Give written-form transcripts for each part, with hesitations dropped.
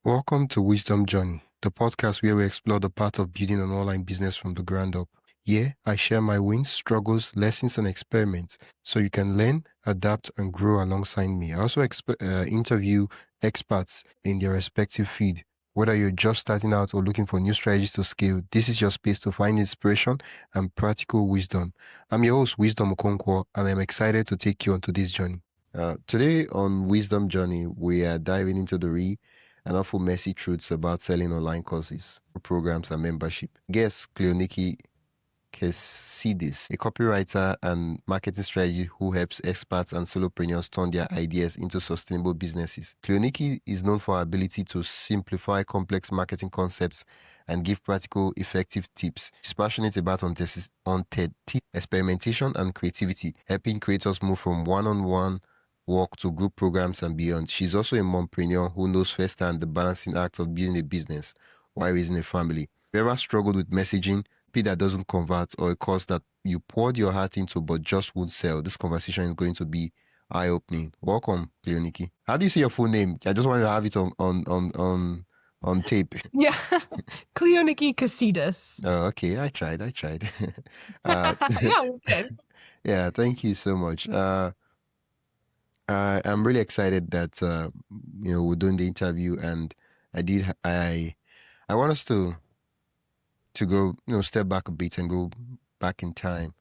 Welcome to Wisdom Journey, the podcast where we explore the path of building an online business from the ground up. Here, I share my wins, struggles, lessons, and experiments so you can learn, adapt, and grow alongside me. I also interview experts in their respective field. Whether you're just starting out or looking for new strategies to scale, this is your space to find inspiration and practical wisdom. I'm your host, Wisdom Okonkwo, and I'm excited to take you on this journey. Today on Wisdom Journey, we are diving into the real and often messy truths about selling online courses, programs, and membership. Guest Cleoniki Kesidis, a copywriter and marketing strategist who helps experts and solopreneurs turn their ideas into sustainable businesses. Cleoniki is known for her ability to simplify complex marketing concepts and give practical, effective tips. She's passionate about experimentation and creativity, helping creators move from one-on-one work to group programs and beyond. She's also a mompreneur who knows firsthand the balancing act of building a business while raising a family. If you ever struggled with messaging, that doesn't convert, or a course that you poured your heart into but just won't sell, this conversation is going to be eye-opening. Welcome, Cleoniki. How do you say your full name? I just wanted to have it on tape. Yeah, Cleoniki Kesidis. Oh, okay. I tried. Yeah, it was good. Yeah, thank you so much. I'm really excited that we're doing the interview, and I want us to go step back a bit and go back in time.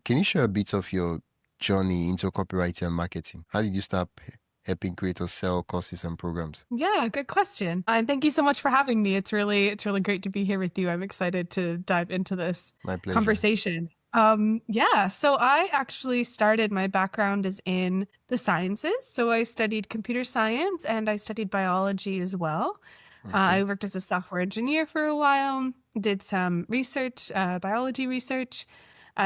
Can you share a bit of your journey into copywriting and marketing? How did you start helping creators sell courses and programs? Yeah, good question. And thank you so much for having me. It's really great to be here with you. I'm excited to dive into this My pleasure. conversation. So I actually started, my background is in the sciences. So I studied computer science and I studied biology as well. Okay. I worked as a software engineer for a while, did some research, biology research.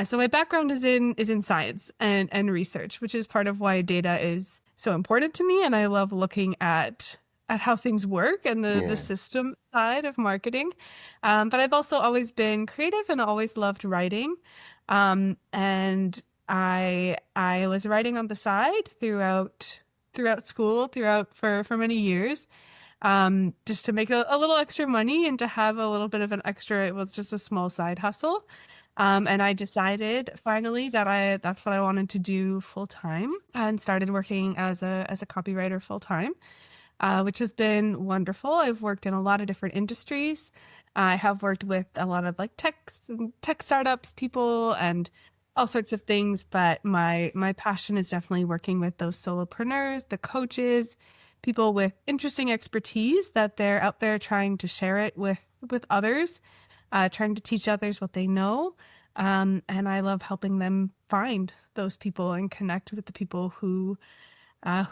So my background is in science and research, which is part of why data is so important to me. And I love looking at how things work and the system side of marketing. But I've also always been creative and always loved writing. And I was writing on the side throughout school, for many years. Just to make a little extra money and to have a little bit of an extra, it was just a small side hustle. And I decided finally that that's what I wanted to do full time, and started working as a copywriter full time, which has been wonderful. I've worked in a lot of different industries. I have worked with a lot of like tech startups, people, and all sorts of things. But my passion is definitely working with those solopreneurs, the coaches, people with interesting expertise that they're out there trying to share it with others, trying to teach others what they know. And I love helping them find those people and connect with the people who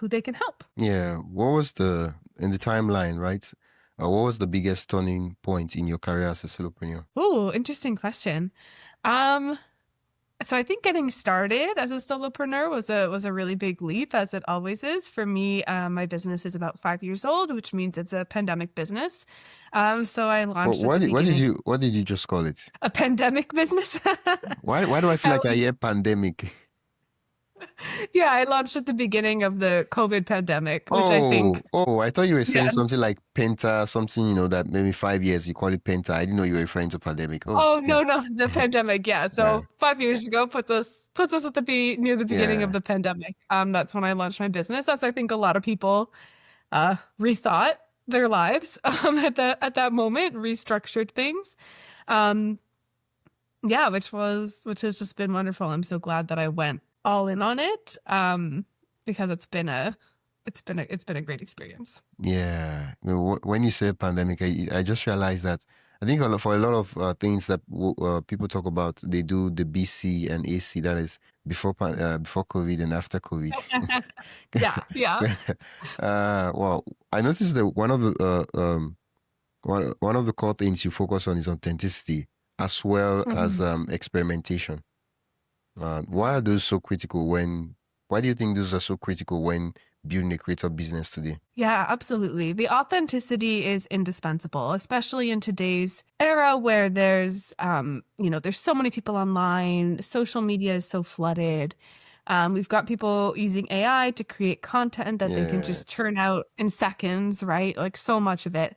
they can help. Yeah. What was in the timeline, right? What was the biggest turning point in your career as a solopreneur? Oh, interesting question. So I think getting started as a solopreneur was a really big leap, as it always is. For me, my business is about 5 years old, which means it's a pandemic business. So I launched What did you just call it? A pandemic business. Why do I feel like I hear pandemic? Yeah, I launched at the beginning of the COVID pandemic, which I think... Oh, I thought you were saying something like Penta, something, that maybe 5 years, you call it Penta. I didn't know you were referring to pandemic. Oh, no, the pandemic, yeah. So 5 years ago puts us at near the beginning of the pandemic. That's when I launched my business. That's, I think, a lot of people rethought their lives at that moment, restructured things. Which has just been wonderful. I'm so glad that I went all in on it, because it's been a great experience. Yeah. When you say pandemic, I just realized that I think for a lot of things that people talk about, they do the BC and AC, that is before COVID and after COVID. Yeah. Well, I noticed that one of the core things you focus on is authenticity, as well as experimentation. Why are those so critical why do you think those are so critical when building a creator business today? Yeah, absolutely. The authenticity is indispensable, especially in today's era where there's so many people online, social media is so flooded. We've got people using AI to create content that they can Yeah. just churn out in seconds, right? Like so much of it.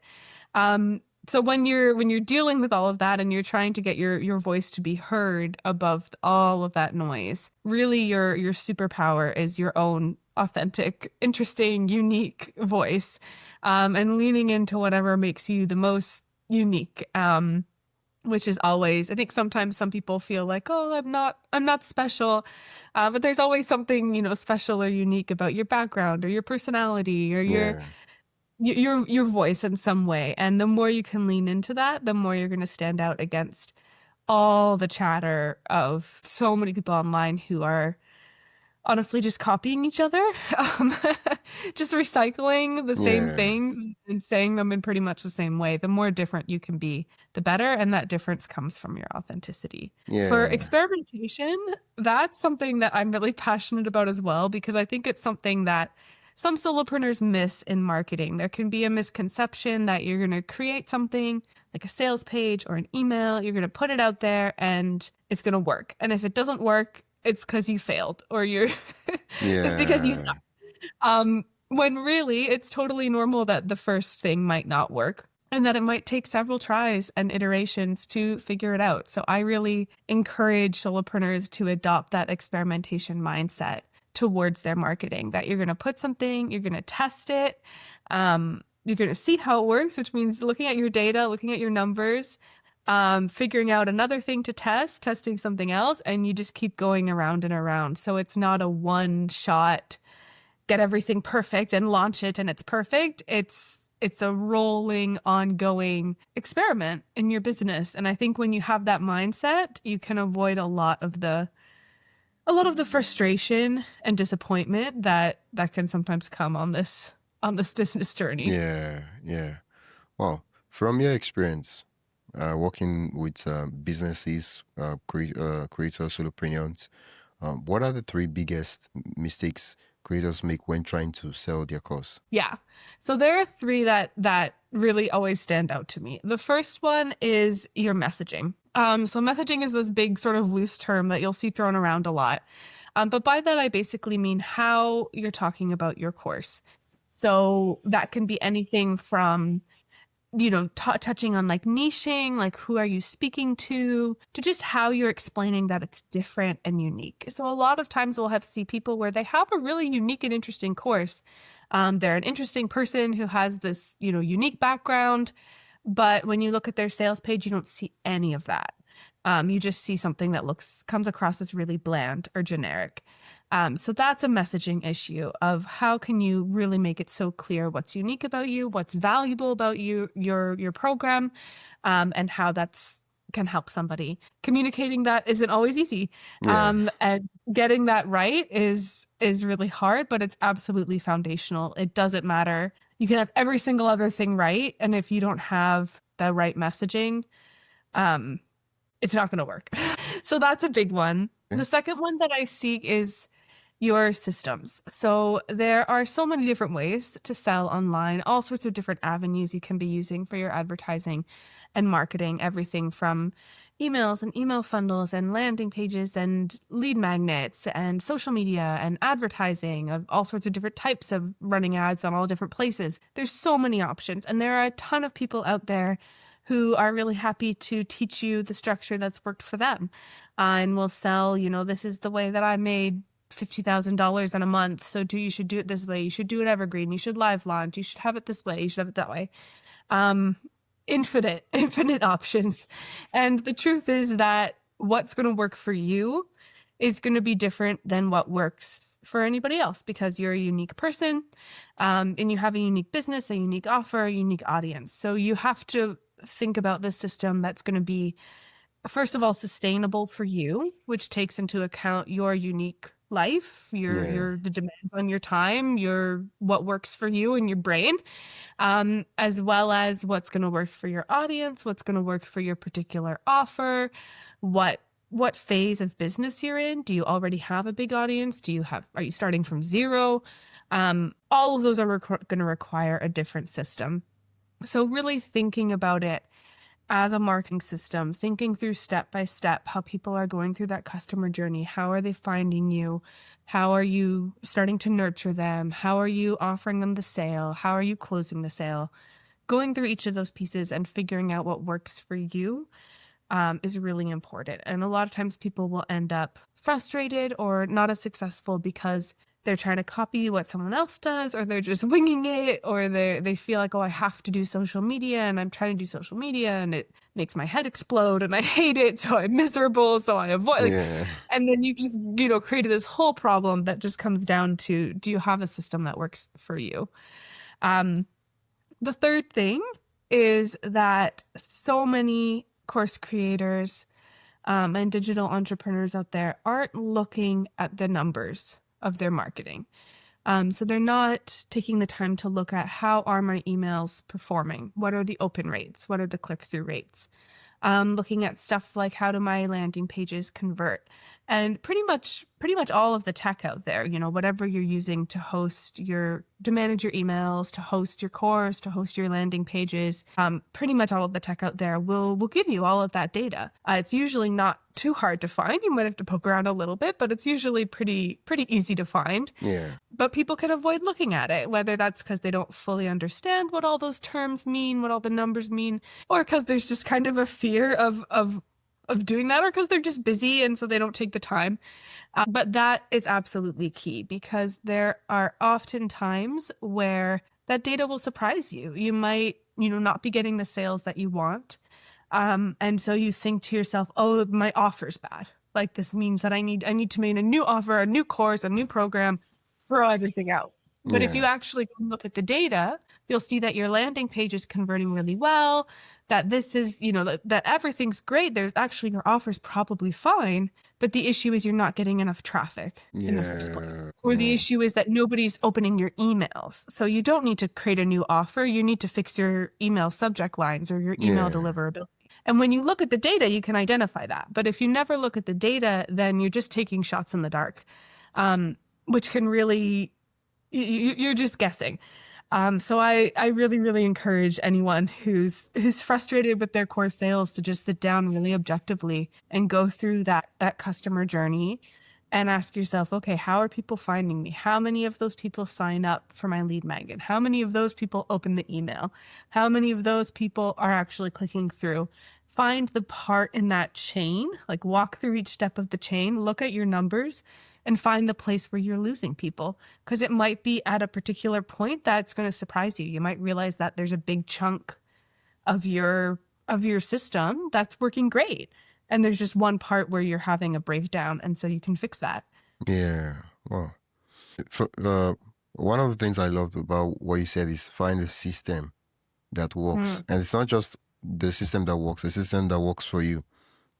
So when you're dealing with all of that and you're trying to get your voice to be heard above all of that noise, really your superpower is your own authentic, interesting, unique voice, and leaning into whatever makes you the most unique. Which is always, I think sometimes some people feel like, oh, I'm not special, but there's always something, special or unique about your background or your personality or Yeah. your voice in some way. And the more you can lean into that, the more you're going to stand out against all the chatter of so many people online who are honestly just copying each other, um, just recycling the same Yeah. things and saying them in pretty much the same way. The more different you can be, the better. And that difference comes from your authenticity. For Yeah. experimentation, that's something that I'm really passionate about as well, because I think it's something that some solopreneurs miss in marketing. There can be a misconception that you're going to create something like a sales page or an email, you're going to put it out there and it's going to work. And if it doesn't work, it's because you failed or you're it's because you Yeah. suck. When really it's totally normal that the first thing might not work and that it might take several tries and iterations to figure it out. So I really encourage solopreneurs to adopt that experimentation mindset towards their marketing, that you're going to put something, you're going to test it, you're going to see how it works, which means looking at your data, looking at your numbers, figuring out another thing to test, testing something else, and you just keep going around and around. So it's not a one shot, get everything perfect and launch it and it's perfect. It's a rolling, ongoing experiment in your business. And I think when you have that mindset, you can avoid a lot of the frustration and disappointment that can sometimes come on this business journey. Yeah. Yeah. Well, from your experience, working with businesses, creators, solopreneurs, what are the three biggest mistakes creators make when trying to sell their course? Yeah. So there are three that really always stand out to me. The first one is your messaging. So messaging is this big sort of loose term that you'll see thrown around a lot. But by that, I basically mean how you're talking about your course. So that can be anything from touching on like niching, like who are you speaking to just how you're explaining that it's different and unique. So a lot of times we'll see people where they have a really unique and interesting course. They're an interesting person who has this, unique background, but when you look at their sales page, you don't see any of that. You just see something that comes across as really bland or generic. So that's a messaging issue of how can you really make it so clear what's unique about you, what's valuable about you, your program, and how can help somebody. Communicating that isn't always easy. Yeah. And getting that right is really hard, but it's absolutely foundational. It doesn't matter. You can have every single other thing right, and if you don't have the right messaging, it's not going to work. So that's a big one. Okay. The second one that I see is your systems. So there are so many different ways to sell online, all sorts of different avenues you can be using for your advertising and marketing, everything from emails and email funnels and landing pages and lead magnets and social media and advertising of all sorts of different types of running ads on all different places. There's so many options, and there are a ton of people out there who are really happy to teach you the structure that's worked for them, and will sell, this is the way that I made $50,000 in a month. So you should do it this way. You should do it evergreen. You should live launch. You should have it this way. You should have it that way. Infinite options. And the truth is that what's going to work for you is going to be different than what works for anybody else, because you're a unique person, and you have a unique business, a unique offer, a unique audience. So you have to think about the system that's going to be, first of all, sustainable for you, which takes into account your unique life, Yeah. the demands on your time, what works for you and your brain, as well as what's going to work for your audience, what's going to work for your particular offer, what phase of business you're in. Do you already have a big audience? Are you starting from zero? All of those are going to require a different system. So really thinking about it as a marketing system, thinking through step by step how people are going through that customer journey. How are they finding you? How are you starting to nurture them? How are you offering them the sale? How are you closing the sale? Going through each of those pieces and figuring out what works for you is really important. And a lot of times people will end up frustrated or not as successful because they're trying to copy what someone else does, or they're just winging it, or they feel like, oh, I have to do social media, and I'm trying to do social media and it makes my head explode and I hate it, so I'm miserable, so I avoid and then you just, created this whole problem that just comes down to, do you have a system that works for you? The third thing is that so many course creators and digital entrepreneurs out there aren't looking at the numbers of their marketing. So they're not taking the time to look at, how are my emails performing? What are the open rates? What are the click-through rates? Looking at stuff like, how do my landing pages convert? And pretty much all of the tech out there, whatever you're using to manage your emails, to host your course, to host your landing pages, pretty much all of the tech out there will give you all of that data. It's usually not too hard to find. You might have to poke around a little bit, but it's usually pretty easy to find. Yeah. But people can avoid looking at it, whether that's because they don't fully understand what all those terms mean, what all the numbers mean, or because there's just kind of a fear of doing that, or because they're just busy and so they don't take the time. But that is absolutely key, because there are often times where that data will surprise you. You might, not be getting the sales that you want. And so you think to yourself, oh, my offer's bad. Like, this means that I need to make a new offer, a new course, a new program, throw everything out. But if you actually look at the data, you'll see that your landing page is converting really well, that this is, that everything's great. There's actually, your offer's probably fine, but the issue is you're not getting enough traffic in the first place. Or the issue is that nobody's opening your emails. So you don't need to create a new offer. You need to fix your email subject lines or your email deliverability. And when you look at the data, you can identify that. But if you never look at the data, then you're just taking shots in the dark, which can really, you're just guessing. So I really, really encourage anyone who's frustrated with their course sales to just sit down really objectively and go through that customer journey and ask yourself, okay, how are people finding me? How many of those people sign up for my lead magnet? How many of those people open the email? How many of those people are actually clicking through? Find the part in that chain, like walk through each step of the chain, look at your numbers, and find the place where you're losing people, because it might be at a particular point that's going to surprise you. You might realize that there's a big chunk of your system that's working great, and there's just one part where you're having a breakdown, and so you can fix that. Yeah. Well, one of the things I loved about what you said is find a system that works. And it's not just the system that works, a system that works for you.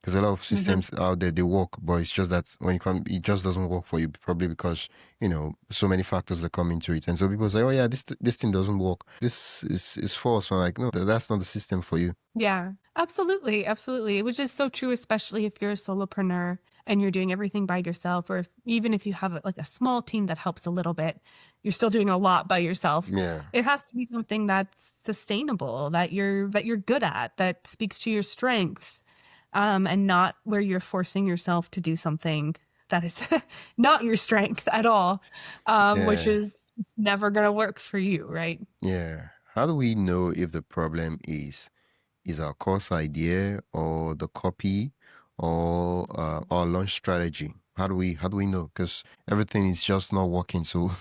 Because a lot of systems out there, they work, but it's just that when it just doesn't work for you, probably because, so many factors that come into it. And so people say, oh yeah, this thing doesn't work. This is false. I'm like, no, that's not the system for you. Yeah, absolutely. Absolutely. Which is so true, especially if you're a solopreneur and you're doing everything by yourself, or even if you have like a small team that helps a little bit, you're still doing a lot by yourself. Yeah. It has to be something that's sustainable, that you're good at, that speaks to your strengths. And not where you're forcing yourself to do something that is not your strength at all, which is never going to work for you, right? Yeah. How do we know if the problem is our course idea or the copy or our launch strategy? How do we know? Because everything is just not working. So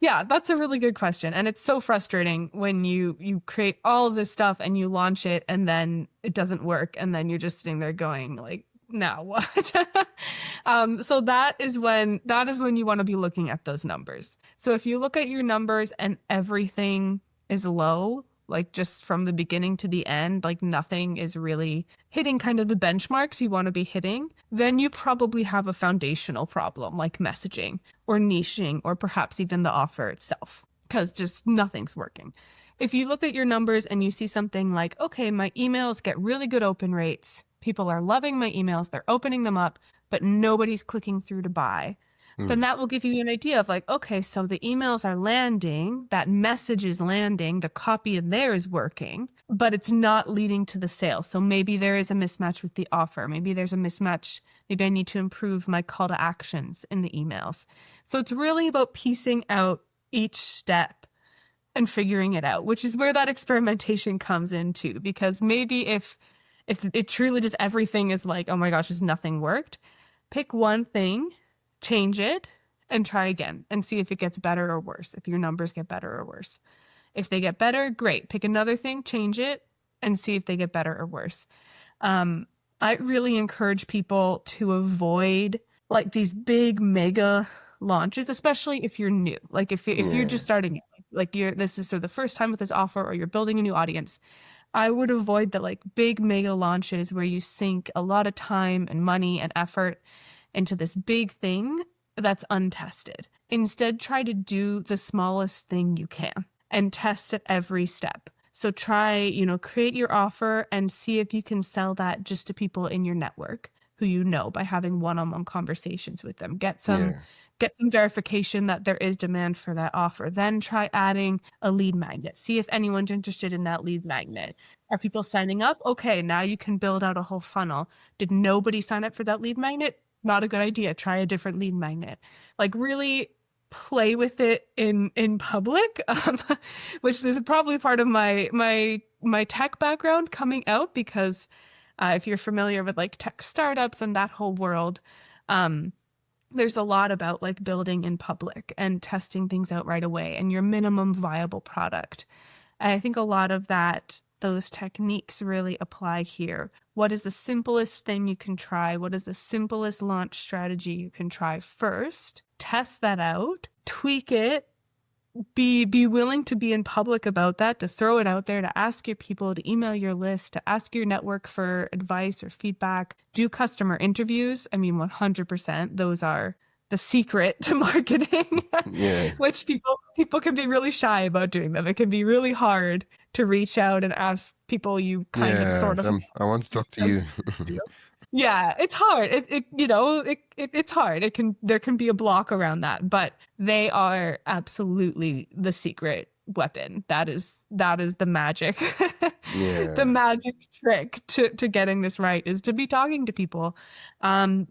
Yeah, that's a really good question. And it's so frustrating when you create all of this stuff and you launch it and then it doesn't work. And then you're just sitting there going like, now what? So that is when you want to be looking at those numbers. So if you look at your numbers and everything is low, like just from the beginning to the end, like nothing is really hitting kind of the benchmarks you want to be hitting, then you probably have a foundational problem like messaging or niching, or perhaps even the offer itself, because just nothing's working. If you look at your numbers and you see something like, okay, my emails get really good open rates, people are loving my emails, they're opening them up, but nobody's clicking through to buy, then that will give you an idea of like, okay, so the emails are landing, that message is landing, the copy in there is working, but it's not leading to the sale. So maybe there is a mismatch with the offer. Maybe there's a mismatch. Maybe I need to improve my call to actions in the emails. So it's really about piecing out each step and figuring it out, which is where that experimentation comes into. Because maybe if it truly just everything is like, oh my gosh, just nothing worked, pick one thing, change it, and try again and see if it gets better or worse, if your numbers get better or worse. If they get better, great. Pick another thing, change it, and see if they get better or worse. I really encourage people to avoid like these big mega launches, especially if you're new. Like if you're just starting, like this is the first time with this offer, or you're building a new audience. I would avoid the like big mega launches where you sink a lot of time and money and effort into this big thing that's untested. Instead, try to do the smallest thing you can and test at every step. So try, create your offer and see if you can sell that just to people in your network who you know by having one-on-one conversations with them. Get some verification that there is demand for that offer. Then try adding a lead magnet. See if anyone's interested in that lead magnet. Are people signing up? Okay, now you can build out a whole funnel. Did nobody sign up for that lead magnet? Not a good idea. Try a different lead magnet. Like really play with it in public, which is probably part of my tech background coming out, because if you're familiar with like tech startups and that whole world, there's a lot about like building in public and testing things out right away and your minimum viable product. And I think a lot of those techniques really apply here. What is the simplest thing you can try? What is the simplest launch strategy you can try first? Test that out, tweak it, be willing to be in public about that, to throw it out there, to ask your people, to email your list, to ask your network for advice or feedback, do customer interviews. I mean, 100%, those are the secret to marketing, which people can be really shy about doing them. It can be really hard to reach out and ask people you kind of sort of. I want to talk to you. Yeah, it's hard. It's hard. There can be a block around that, but they are absolutely the secret weapon. That is the magic. The magic trick to getting this right is to be talking to people,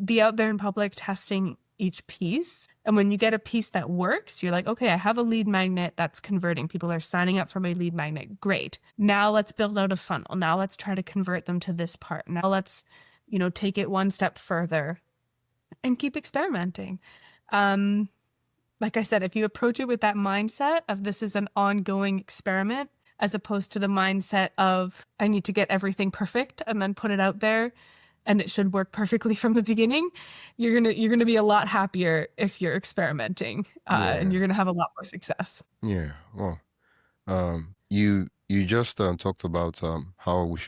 be out there in public testing each piece. And when you get a piece that works, you're like, okay, I have a lead magnet that's converting. People are signing up for my lead magnet. Great. Now let's build out a funnel. Now let's try to convert them to this part. Now let's take it one step further and keep experimenting. Like I said, if you approach it with that mindset of this is an ongoing experiment, as opposed to the mindset of I need to get everything perfect and then put it out there and it should work perfectly from the beginning, you're gonna be a lot happier if you're experimenting, and you're gonna have a lot more success. Yeah. Well, you just talked about how we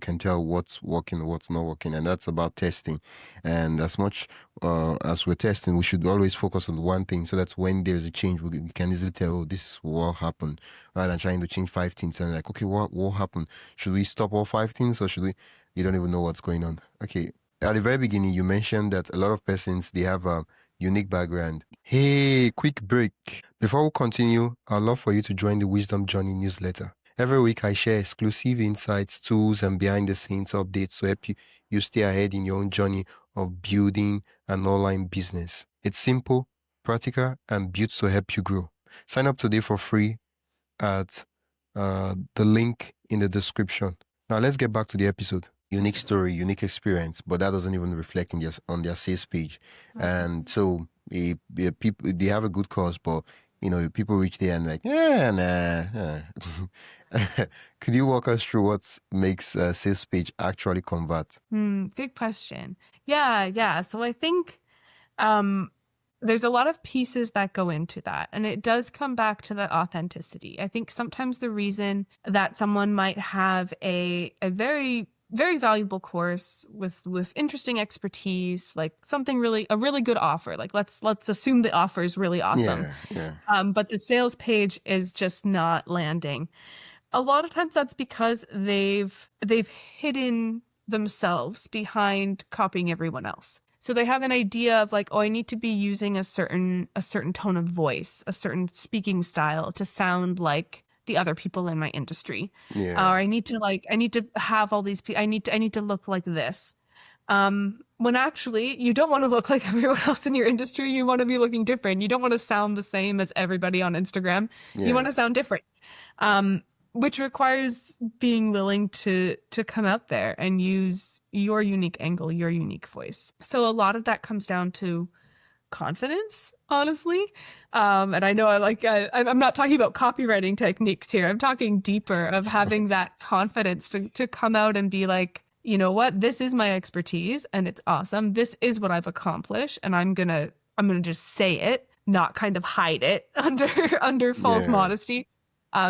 can tell what's working and what's not working, and that's about testing. And as much as we're testing, we should always focus on one thing, so that's when there's a change, we can easily tell, oh, this is what happened, rather than trying to change 5 things and like, okay, what happened? Should we stop all 5 things, or should we? You don't even know what's going on. Okay. At the very beginning, you mentioned that a lot of persons, they have a unique background. Hey, quick break. Before we continue, I'd love for you to join the Wisdom Journey newsletter. Every week, I share exclusive insights, tools, and behind-the-scenes updates to help you stay ahead in your own journey of building an online business. It's simple, practical, and built to help you grow. Sign up today for free at the link in the description. Now, let's get back to the episode. Unique story, unique experience, but that doesn't even reflect on their sales page. And so people, they have a good cause, but people reach there and like, nah. Could you walk us through what makes a sales page actually convert? Good question. Yeah. So I think there's a lot of pieces that go into that, and it does come back to that authenticity. I think sometimes the reason that someone might have a very, very valuable course with interesting expertise, like a really good offer. Like let's assume the offer is really awesome. Yeah. But the sales page is just not landing. A lot of times that's because they've hidden themselves behind copying everyone else. So they have an idea of like, oh, I need to be using a certain tone of voice, a certain speaking style to sound like the other people in my industry. Yeah. Or I need to have all these I need to look like this. When actually you don't want to look like everyone else in your industry. You want to be looking different. You don't want to sound the same as everybody on Instagram. You want to sound different. Which requires being willing to come out there and use your unique angle, your unique voice. So a lot of that comes down to confidence, honestly. And I know I'm not talking about copywriting techniques here. I'm talking deeper of having that confidence to come out and be like, you know what, this is my expertise and it's awesome. This is what I've accomplished. And I'm gonna just say it, not kind of hide it under false modesty.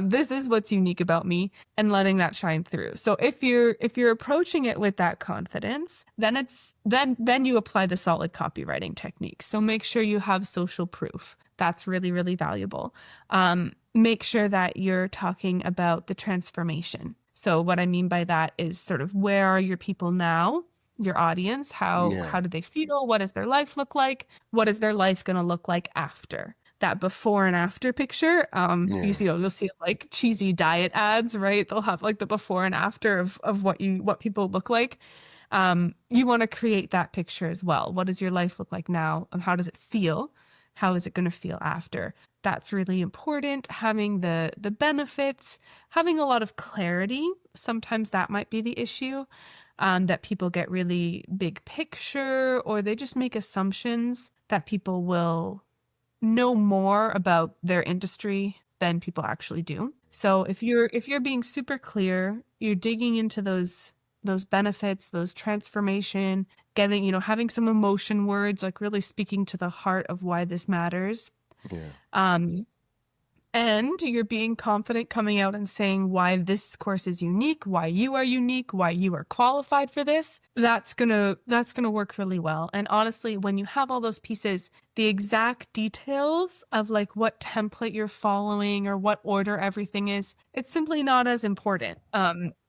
This is what's unique about me, and letting that shine through. So if you're approaching it with that confidence, then you apply the solid copywriting techniques. So make sure you have social proof. That's really, really valuable. Make sure that you're talking about the transformation. So what I mean by that is sort of, where are your people now? Your audience, how do they feel? What does their life look like? What is their life going to look like after? That before and after picture. You'll see like cheesy diet ads, right? They'll have like the before and after of what people look like. You want to create that picture as well. What does your life look like now? And how does it feel? How is it going to feel after? That's really important. Having the benefits, having a lot of clarity. Sometimes that might be the issue, that people get really big picture, or they just make assumptions that people will know more about their industry than people actually do. So if you're being super clear, you're digging into those benefits, those transformation, getting, having some emotion words, like really speaking to the heart of why this matters. And you're being confident coming out and saying why this course is unique, why you are unique, why you are qualified for this. That's gonna work really well. And honestly, when you have all those pieces, the exact details of like what template you're following or what order everything is, it's simply not as important.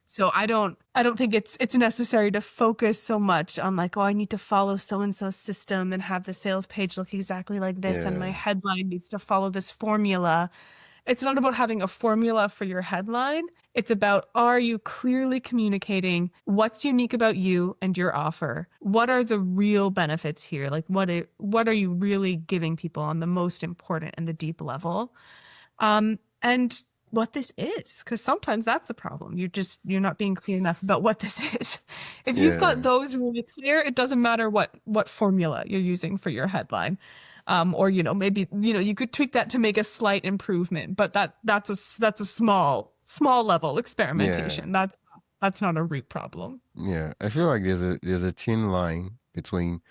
So I don't think it's necessary to focus so much on like, oh, I need to follow so-and-so's system and have the sales page look exactly like this, and my headline needs to follow this formula. It's not about having a formula for your headline. It's about, are you clearly communicating what's unique about you and your offer? What are the real benefits here? Like what are you really giving people on the most important and the deep level? And what this is, because sometimes that's the problem. You're not being clear enough about what this is. If you've got those really clear, it doesn't matter what formula you're using for your headline. Or maybe you could tweak that to make a slight improvement, but that's a small level experimentation. That's not a root problem. I feel like there's a thin line between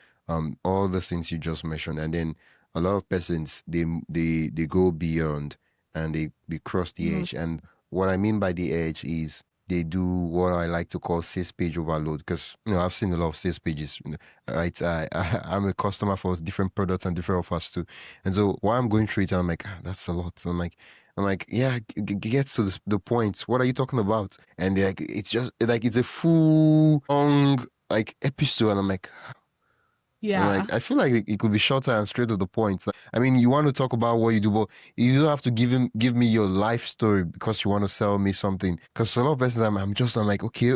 all the things you just mentioned, and then a lot of persons they go beyond and they cross the edge. And what I mean by the edge is they do what I like to call sales page overload, because I've seen a lot of sales pages. Right, I'm a customer for different products and different offers too, and so while I'm going through it, I'm like, that's a lot. I'm like, yeah, get to the point. What are you talking about? And they're like, it's just like it's a full long like episode, and I'm like, I feel like it could be shorter and straight to the point. I mean, you want to talk about what you do, but you don't have to give me your life story because you want to sell me something. Because a lot of persons, I'm like, okay.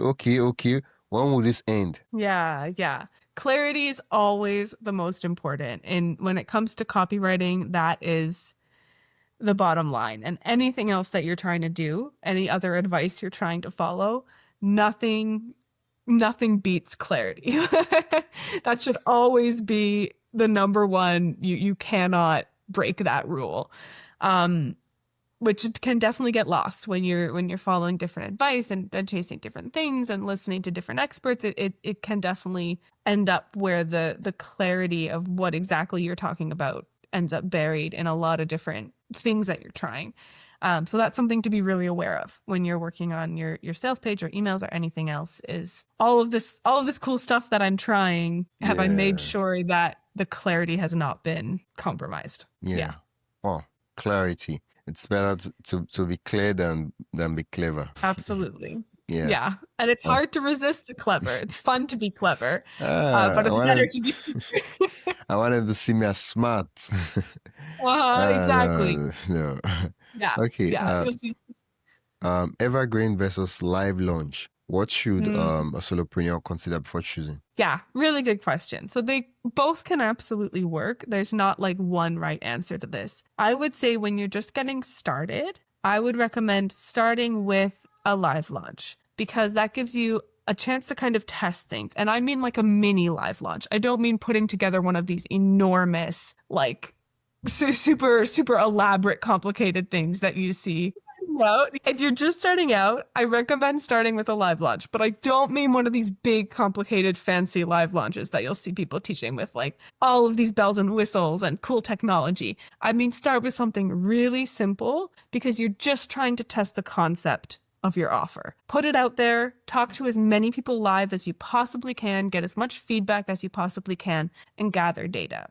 When will this end? Yeah. Clarity is always the most important. And when it comes to copywriting, that is the bottom line. And anything else that you're trying to do, any other advice you're trying to follow, nothing beats clarity. That should always be the number one. You cannot break that rule, which can definitely get lost when you're following different advice and chasing different things and listening to different experts. It can definitely end up where the clarity of what exactly you're talking about ends up buried in a lot of different things that you're trying. So that's something to be really aware of when you're working on your sales page or emails or anything else, is all of this cool stuff that I'm trying. Have I made sure that the clarity has not been compromised? Yeah. Oh, clarity. It's better to be clear than be clever. Absolutely. Yeah. And it's hard to resist the clever. It's fun to be clever, but it's better to be. I wanted to see me as smart. Exactly. No. Yeah. Okay. Yeah. Evergreen versus live launch. What should Mm. a solopreneur consider before choosing? Yeah, really good question. So they both can absolutely work. There's not like one right answer to this. I would say when you're just getting started, I would recommend starting with a live launch because that gives you a chance to kind of test things. And I mean like a mini live launch. I don't mean putting together one of these enormous, like super, super elaborate, complicated things that you see. If you're just starting out, I recommend starting with a live launch, but I don't mean one of these big, complicated, fancy live launches that you'll see people teaching with like all of these bells and whistles and cool technology. I mean, start with something really simple because you're just trying to test the concept of your offer. Put it out there, talk to as many people live as you possibly can, get as much feedback as you possibly can, and gather data.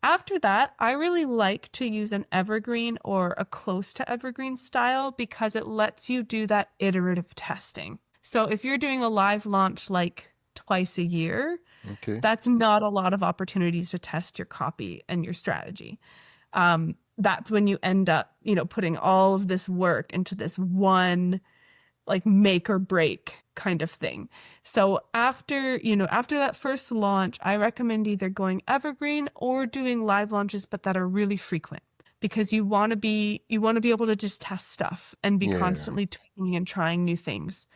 After that, I really like to use an evergreen or a close to evergreen style because it lets you do that iterative testing. So if you're doing a live launch like twice a year, Okay. that's not a lot of opportunities to test your copy and your strategy. That's when you end up, putting all of this work into this one like make or break kind of thing. So after that first launch, I recommend either going evergreen or doing live launches, but that are really frequent because you want to be able to just test stuff and be constantly tweaking and trying new things.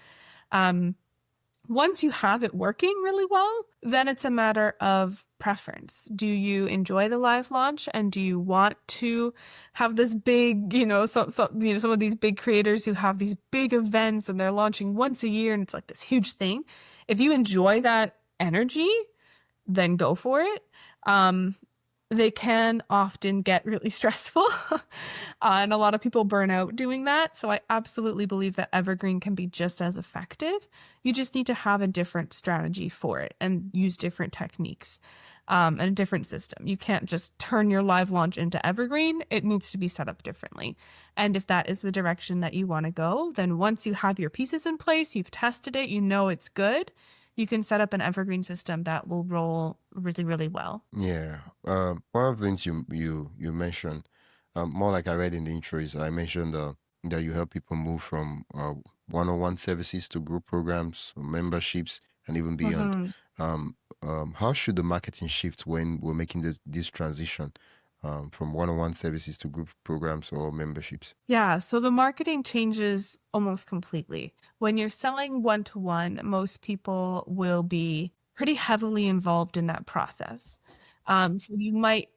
Once you have it working really well, then it's a matter of preference. Do you enjoy the live launch and do you want to have this big, some of these big creators who have these big events and they're launching once a year and it's like this huge thing. If you enjoy that energy, then go for it. They can often get really stressful and a lot of people burn out doing that. So I absolutely believe that evergreen can be just as effective. You just need to have a different strategy for it and use different techniques and a different system. You can't just turn your live launch into evergreen. It needs to be set up differently. And if that is the direction that you want to go, then once you have your pieces in place, you've tested it, it's good, you can set up an evergreen system that will roll really, really well. Yeah. One of the things you mentioned, more like I read in the intro, is I mentioned that you help people move from one-on-one services to group programs, memberships, and even beyond. How should the marketing shift when we're making this transition from one-on-one services to group programs or memberships? Yeah, so the marketing changes almost completely. When you're selling one-to-one, most people will be pretty heavily involved in that process. So you might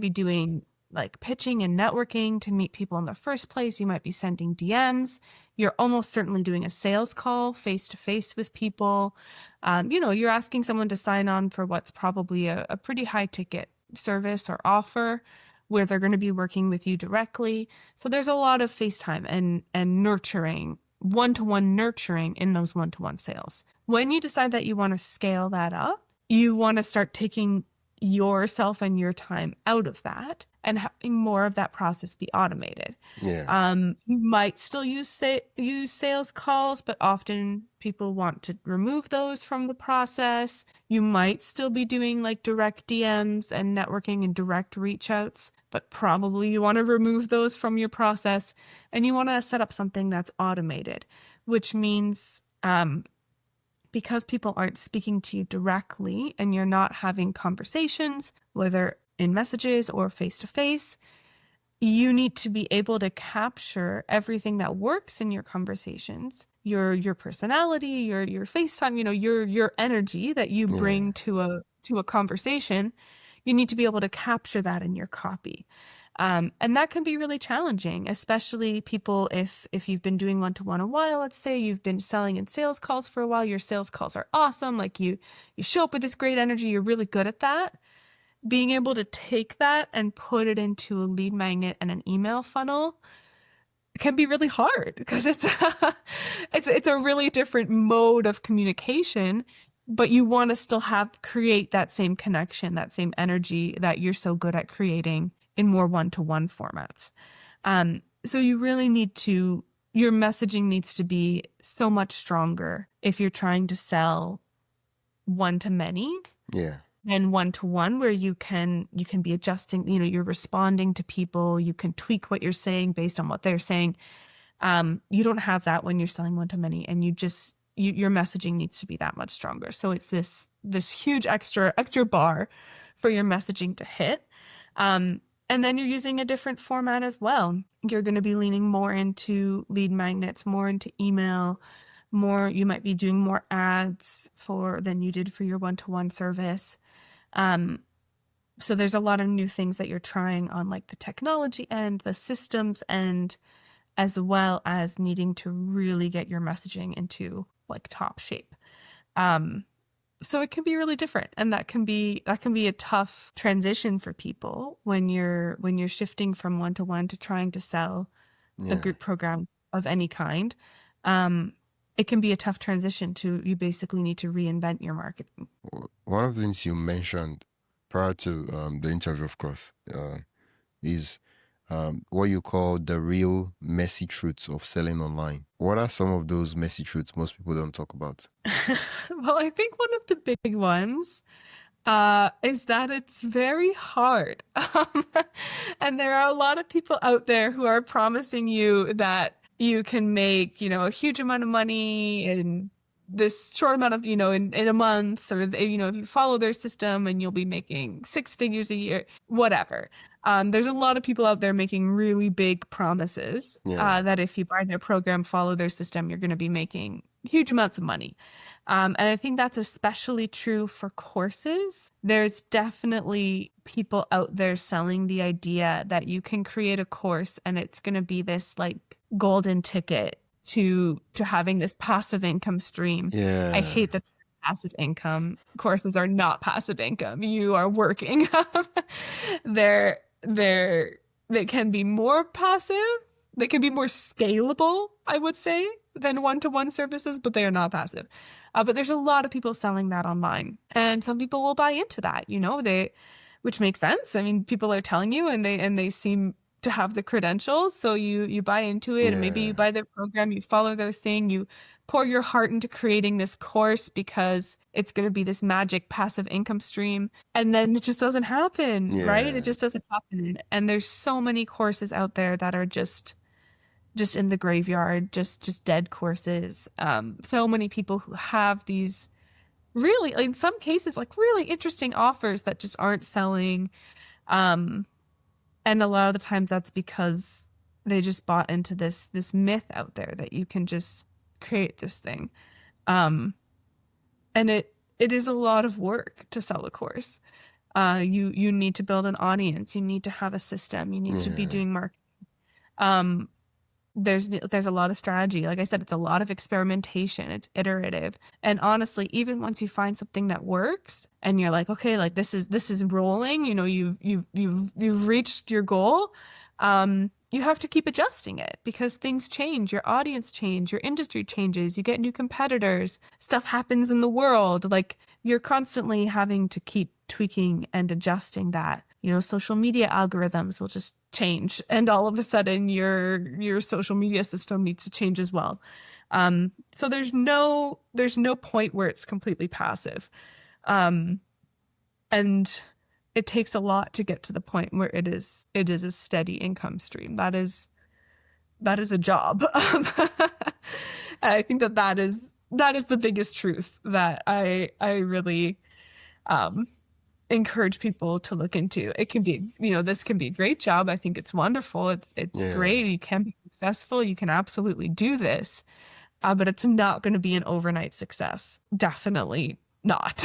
be doing like pitching and networking to meet people in the first place. You might be sending DMs. You're almost certainly doing a sales call face-to-face with people. You're asking someone to sign on for what's probably a pretty high ticket service or offer where they're going to be working with you directly. So there's a lot of FaceTime and nurturing, one-to-one nurturing in those one-to-one sales. When you decide that you want to scale that up, you want to start taking yourself and your time out of that and having more of that process be automated. You might still use sales calls, but often people want to remove those from the process. You might still be doing like direct DMs and networking and direct reach outs, but probably you want to remove those from your process and you want to set up something that's automated, which means because people aren't speaking to you directly and you're not having conversations, whether in messages or face-to-face, you need to be able to capture everything that works in your conversations, your personality, your FaceTime, your energy that you bring to a conversation. You need to be able to capture that in your copy. And that can be really challenging, especially people if you've been doing one-to-one a while. Let's say you've been selling in sales calls for a while. Your sales calls are awesome. Like you show up with this great energy. You're really good at that. Being able to take that and put it into a lead magnet and an email funnel can be really hard because it's a really different mode of communication, but you want to still create that same connection, that same energy that you're so good at creating in more one-to-one formats. So you really your messaging needs to be so much stronger if you're trying to sell one-to-many. And one-to-one, where you can be adjusting, you're responding to people, you can tweak what you're saying based on what they're saying. You don't have that when you're selling one-to-many, and your messaging needs to be that much stronger. So it's this huge extra bar for your messaging to hit. And then you're using a different format as well. You're going to be leaning more into lead magnets, more into email, you might be doing more ads than you did for your one-to-one service. So there's a lot of new things that you're trying on, like the technology end, the systems end, as well as needing to really get your messaging into like top shape. So it can be really different, and that can be a tough transition for people when you're shifting from one-to-one to trying to sell a group program of any kind. It can be a tough transition you basically need to reinvent your marketing. One of the things you mentioned prior to the interview, of course, is what you call the real messy truths of selling online. What are some of those messy truths most people don't talk about? Well, I think one of the big ones is that it's very hard. And there are a lot of people out there who are promising you that you can make, a huge amount of money in this short amount of, in a month, or, if you follow their system and you'll be making 6 figures a year, whatever. There's a lot of people out there making really big promises that if you buy their program, follow their system, you're going to be making huge amounts of money. And I think that's especially true for courses. There's definitely people out there selling the idea that you can create a course and it's going to be this like golden ticket to having this passive income stream. I hate that passive income. Courses are not passive income. You are working. They can be more passive. They can be more scalable, I would say, than one-to-one services, but they are not passive. But there's a lot of people selling that online, and some people will buy into that, which makes sense. I mean, people are telling you, and they seem to have the credentials, so you buy into it, and maybe you buy their program, you follow their thing, you pour your heart into creating this course because it's going to be this magic passive income stream, and then it just doesn't happen, right? It just doesn't happen. And there's so many courses out there that are just in the graveyard, just dead courses. So many people who have these really, in some cases, like really interesting offers that just aren't selling. And a lot of the times that's because they just bought into this myth out there that you can just create this thing. And it is a lot of work to sell a course. You need to build an audience. You need to have a system. You need to be doing marketing. There's a lot of strategy. Like I said, it's a lot of experimentation. It's iterative. And honestly, even once you find something that works and you're like, okay, like this is rolling, you've reached your goal, you have to keep adjusting it because things change, your audience change, your industry changes, you get new competitors, stuff happens in the world. Like you're constantly having to keep tweaking and adjusting that. Social media algorithms will just change, and all of a sudden your social media system needs to change as well. So there's no point where it's completely passive. And it takes a lot to get to the point where it is a steady income stream. That is a job. I think that is the biggest truth that I really encourage people to look into. It can be, this can be a great job. I think it's wonderful. It's great. You can be successful. You can absolutely do this. But it's not going to be an overnight success. Definitely not.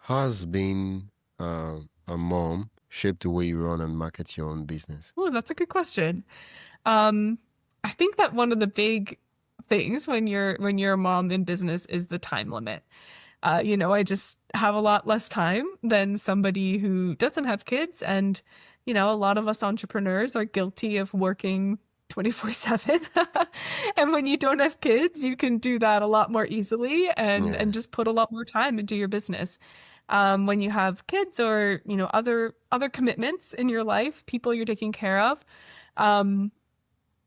Has being a mom shaped the way you run and market your own business? Oh, that's a good question. I think that one of the big things when you're a mom in business is the time limit. I just have a lot less time than somebody who doesn't have kids. And, a lot of us entrepreneurs are guilty of working 24/7. And when you don't have kids, you can do that a lot more easily and just put a lot more time into your business. When you have kids or, other commitments in your life, people you're taking care of,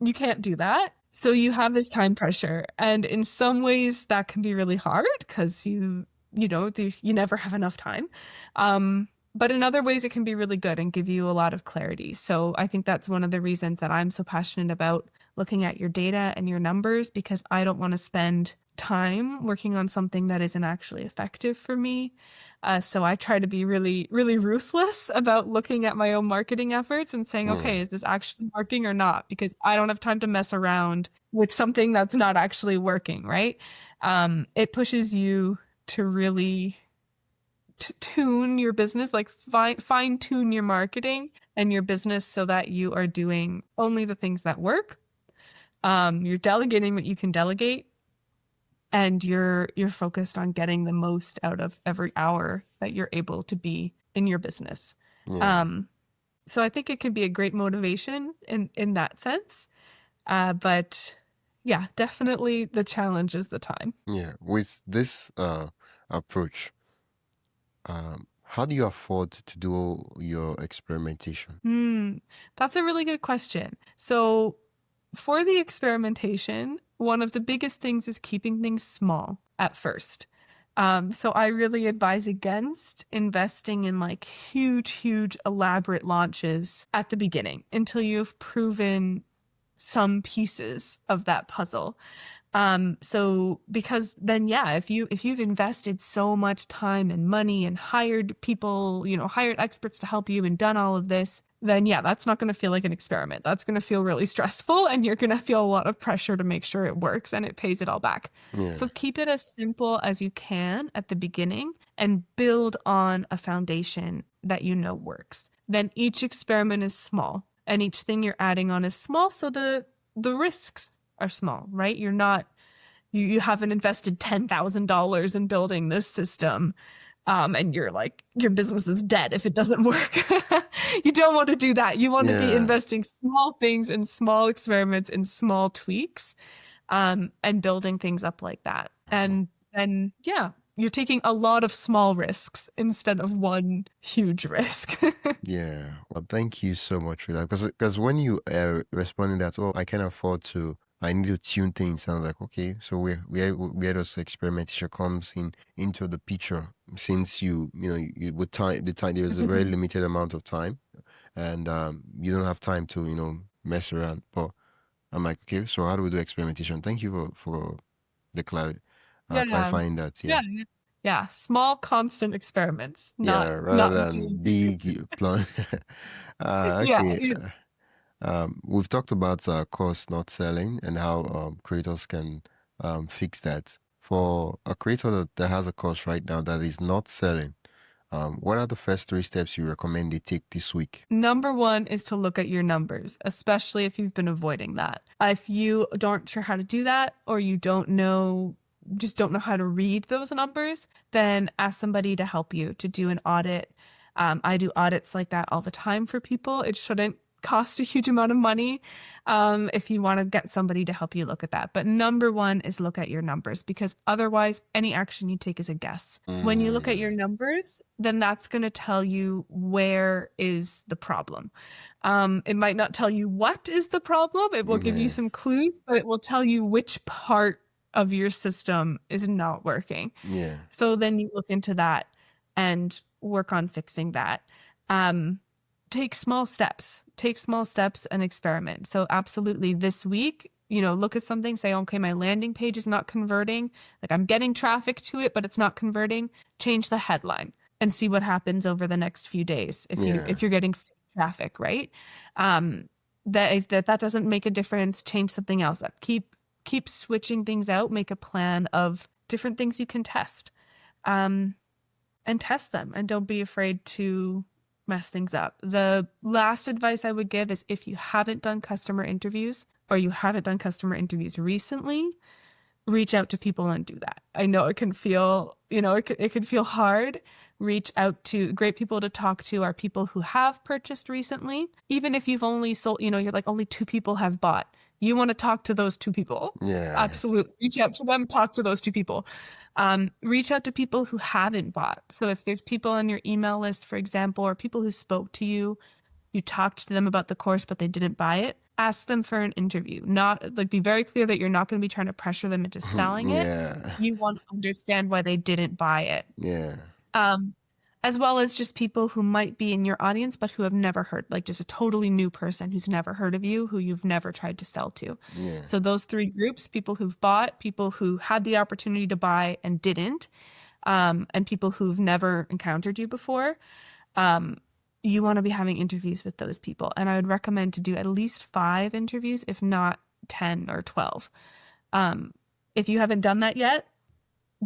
you can't do that. So you have this time pressure, and in some ways that can be really hard because you never have enough time. But in other ways, it can be really good and give you a lot of clarity. So I think that's one of the reasons that I'm so passionate about looking at your data and your numbers, because I don't want to spend time working on something that isn't actually effective for me. So I try to be really, really ruthless about looking at my own marketing efforts and saying, okay, is this actually working or not? Because I don't have time to mess around with something that's not actually working, right? It pushes you to really tune your business, like fine tune your marketing and your business so that you are doing only the things that work. You're delegating what you can delegate, and you're focused on getting the most out of every hour that you're able to be in your business. So I think it can be a great motivation in that sense. But yeah, definitely the challenge is the time. Yeah. With this approach, how do you afford to do your experimentation? That's a really good question. So for the experimentation, one of the biggest things is keeping things small at first. So I really advise against investing in like huge, elaborate launches at the beginning until you've proven some pieces of that puzzle. So because then, yeah, if you've invested so much time and money and hired people, hired experts to help you and done all of this, then yeah, that's not going to feel like an experiment. That's going to feel really stressful, and you're going to feel a lot of pressure to make sure it works and it pays it all back. So keep it as simple as you can at the beginning and build on a foundation that works. Then each experiment is small and each thing you're adding on is small, so the risks are small, right? You haven't invested $10,000 in building this system, and you're like, your business is dead if it doesn't work. You don't want to do that. You want to be investing small things in small experiments and small tweaks, and building things up like that. And then, yeah, you're taking a lot of small risks instead of one huge risk. Yeah. Well, thank you so much for that. Because when you responded that, I can afford to, I need to tune things. I was like, okay, so where does experimentation comes into the picture? Since you with time, there's a very limited amount of time, and you don't have time to mess around. But I'm like, okay, so how do we do experimentation? Thank you for the clarifying that. Yeah, small constant experiments, Rather not than big plan. Okay. We've talked about course not selling and how creators can fix that. For a creator that has a course right now that is not selling, what are the first 3 steps you recommend they take this week? Number 1 is to look at your numbers, especially if you've been avoiding that. If you aren't sure how to do that, or you don't know how to read those numbers, then ask somebody to help you to do an audit. I do audits like that all the time for people. It shouldn't cost a huge amount of money if you want to get somebody to help you look at that. But number 1 is look at your numbers, because otherwise any action you take is a guess. When you look at your numbers, then that's going to tell you where is the problem. It might not tell you what is the problem. It will give you some clues, but it will tell you which part of your system is not working. So then you look into that and work on fixing that. Take small steps and experiment. So absolutely this week, look at something, say, okay, my landing page is not converting. Like, I'm getting traffic to it, but it's not converting. Change the headline and see what happens over the next few days. If you're getting traffic, right? That doesn't make a difference, change something else up. Keep switching things out, make a plan of different things you can test, and test them, and don't be afraid to mess things up. The last advice I would give is, if you haven't done customer interviews, or you haven't done customer interviews recently, reach out to people and do that. I know it can feel, it can feel hard. Reach out to great people to talk to are people who have purchased recently. Even if you've only sold, you're like, only 2 people have bought. You want to talk to those 2 people. Absolutely. Reach out to them, talk to those 2 people. Reach out to people who haven't bought. So if there's people on your email list, for example, or people who spoke to you, you talked to them about the course, but they didn't buy it, ask them for an interview. Be very clear that you're not going to be trying to pressure them into selling it. You want to understand why they didn't buy it. as well as just people who might be in your audience, but who have never heard, like just a totally new person who's never heard of you, who you've never tried to sell to. Yeah. So those three groups, people who've bought, people who had the opportunity to buy and didn't, and people who've never encountered you before, you want to be having interviews with those people. And I would recommend to do at least 5 interviews, if not 10 or 12. If you haven't done that yet,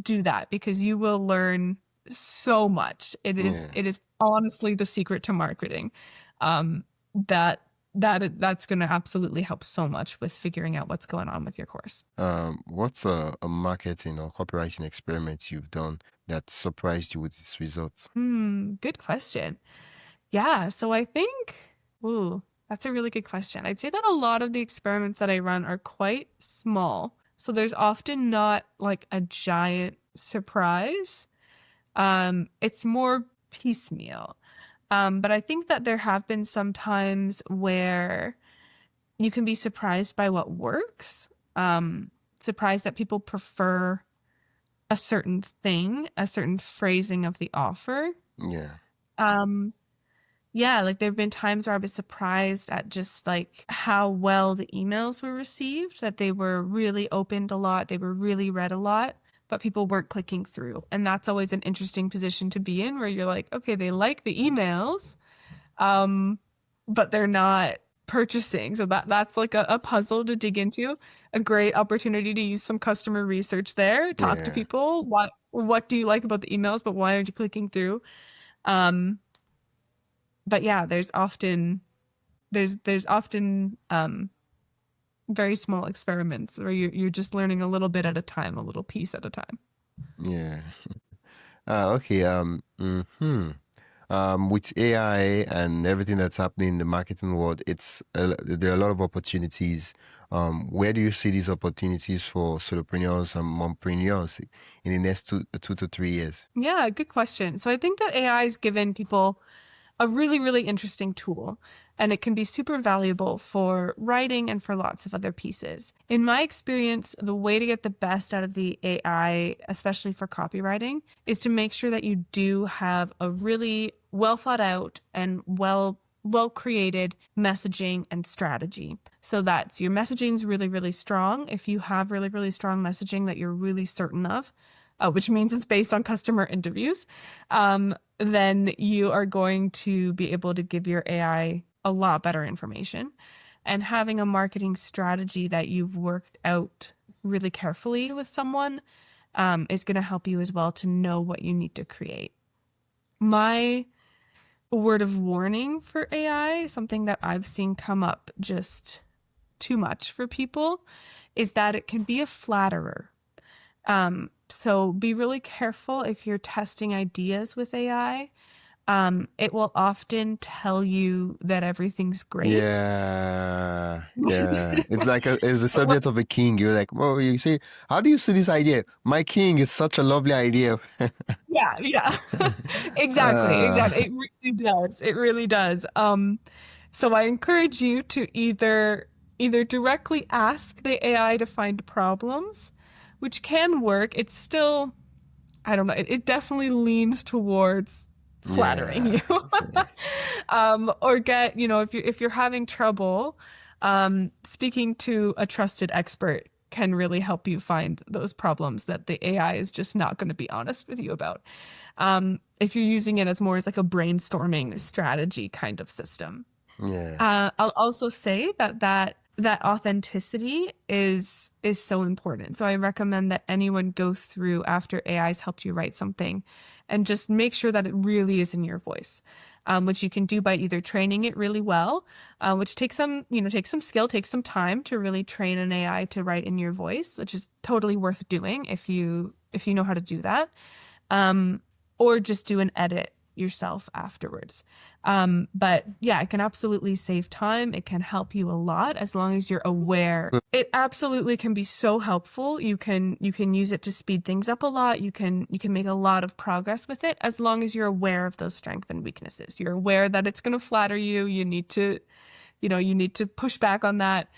do that, because you will learn so much. It is honestly the secret to marketing. That's going to absolutely help so much with figuring out what's going on with your course. What's a marketing or copywriting experiment you've done that surprised you with its results? Good question. Yeah, so I think, that's a really good question. I'd say that a lot of the experiments that I run are quite small. So there's often not like a giant surprise. It's more piecemeal. But I think that there have been some times where you can be surprised by what works. Surprised that people prefer a certain thing, a certain phrasing of the offer. Yeah. Yeah, like there have been times where I was surprised at just like how well the emails were received, that they were really opened a lot, they were really read a lot, but people weren't clicking through. And that's always an interesting position to be in, where you're like, okay, they like the emails, but they're not purchasing. So that's like a puzzle to dig into, a great opportunity to use some customer research there, talk to people. What do you like about the emails, but why aren't you clicking through? But yeah, there's often very small experiments where you're just learning a little bit at a time, a little piece at a time. Yeah. Okay. With AI and everything that's happening in the marketing world, there are a lot of opportunities. Where do you see these opportunities for solopreneurs and mompreneurs in the next 2 to 3 years? Yeah, good question. So I think that AI has given people a really, really interesting tool, and it can be super valuable for writing and for lots of other pieces. In my experience, the way to get the best out of the AI, especially for copywriting, is to make sure that you do have a really well thought out and well created messaging and strategy. So that's your messaging's really, really strong. If you have really, really strong messaging that you're really certain of, which means it's based on customer interviews, then you are going to be able to give your AI a lot better information. And having a marketing strategy that you've worked out really carefully with someone is going to help you as well to know what you need to create. My word of warning for AI, something that I've seen come up just too much for people, is that it can be a flatterer. So be really careful if you're testing ideas with AI. It will often tell you that everything's great. Yeah. It's like it's the subject of a king. You're like, well, you see, how do you see this idea? My king is such a lovely idea. Yeah. Exactly. It really does. It really does. So I encourage you to either directly ask the AI to find problems, which can work. It's still, I don't know, it definitely leans towards flattering you. Or get, if you're having trouble, speaking to a trusted expert can really help you find those problems that the AI is just not going to be honest with you about. If you're using it as more as like a brainstorming strategy kind of system. I'll also say that authenticity is so important. So I recommend that anyone go through after AI's helped you write something and just make sure that it really is in your voice, which you can do by either training it really well, which takes some skill, takes some time to really train an AI to write in your voice, which is totally worth doing if you know how to do that, or just do an edit yourself afterwards. But yeah, it can absolutely save time. It can help you a lot as long as you're aware. It absolutely can be so helpful. You can use it to speed things up a lot. You can make a lot of progress with it as long as you're aware of those strengths and weaknesses. You're aware that it's going to flatter you. You need to push back on that.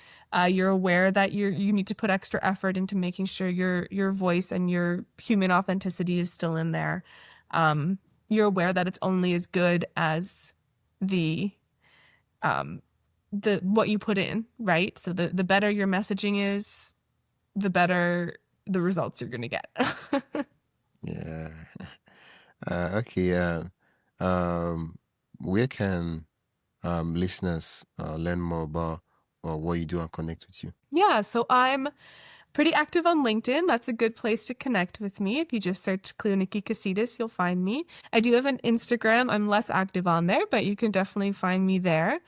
You're aware that you need to put extra effort into making sure your voice and your human authenticity is still in there. you're aware that it's only as good as the what you put in, right? So the better your messaging is, the better the results you're gonna get. Yeah. Okay. Where can listeners learn more about what you do and connect with you? Yeah, so I'm pretty active on LinkedIn. That's a good place to connect with me. If you just search Cleoniki Kesidis, you'll find me. I do have an Instagram. I'm less active on there, but you can definitely find me there.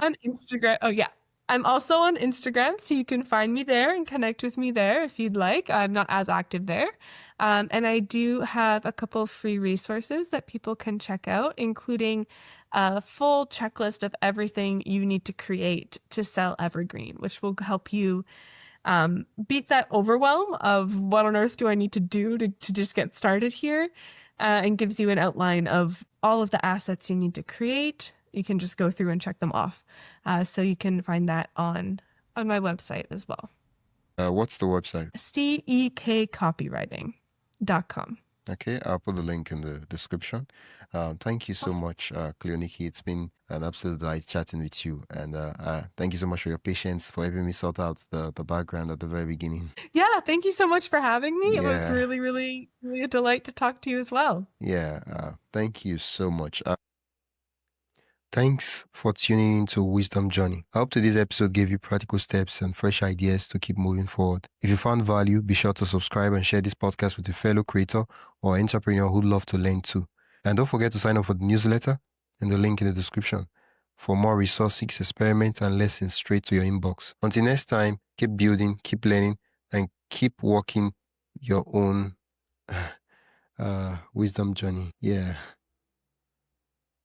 On Instagram. Oh, yeah. I'm also on Instagram, so you can find me there and connect with me there if you'd like. I'm not as active there. And I do have a couple of free resources that people can check out, including a full checklist of everything you need to create to sell Evergreen, which will help you beat that overwhelm of what on earth do I need to do to just get started here, and gives you an outline of all of the assets you need to create. You can just go through and check them off. So you can find that on my website as well. What's the website? cekkcopywriting.com. Okay, I'll put the link in the description. Thank you so much, Cleoniki. It's been an absolute delight chatting with you. And thank you so much for your patience, for helping me sort out the background at the very beginning. Yeah, thank you so much for having me. It was Yeah. really, really, really a delight to talk to you as well. Yeah, thank you so much. Thanks for tuning into Wisdom Journey. I hope today's episode gave you practical steps and fresh ideas to keep moving forward. If you found value, be sure to subscribe and share this podcast with a fellow creator or entrepreneur who'd love to learn too. And don't forget to sign up for the newsletter and the link in the description for more resources, experiments, and lessons straight to your inbox. Until next time, keep building, keep learning, and keep walking your own wisdom journey. Yeah.